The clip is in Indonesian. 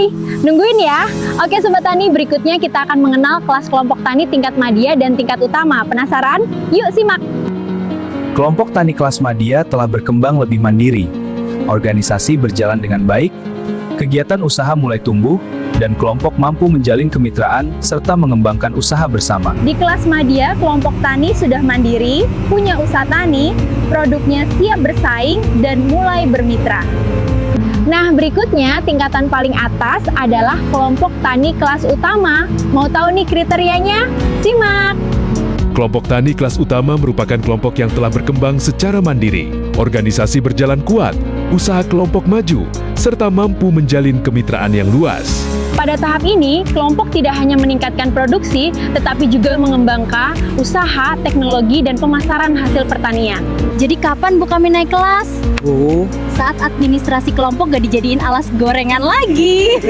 Hai, nungguin ya. Oke Sobat Tani, berikutnya kita akan mengenal kelas kelompok tani tingkat madya dan tingkat utama. Penasaran? Yuk simak. Kelompok tani kelas madya telah berkembang lebih mandiri. Organisasi berjalan dengan baik, kegiatan usaha mulai tumbuh, dan kelompok mampu menjalin kemitraan serta mengembangkan usaha bersama. Di kelas madya, kelompok tani sudah mandiri, punya usaha tani, produknya siap bersaing, dan mulai bermitra. Nah, berikutnya tingkatan paling atas adalah kelompok tani kelas utama. Mau tahu nih kriterianya? Simak! Kelompok tani kelas utama merupakan kelompok yang telah berkembang secara mandiri, organisasi berjalan kuat, usaha kelompok maju, serta mampu menjalin kemitraan yang luas. Pada tahap ini, kelompok tidak hanya meningkatkan produksi, tetapi juga mengembangkan usaha, teknologi, dan pemasaran hasil pertanian. Jadi kapan Bu kami naik kelas? Saat administrasi kelompok gak dijadiin alas gorengan lagi.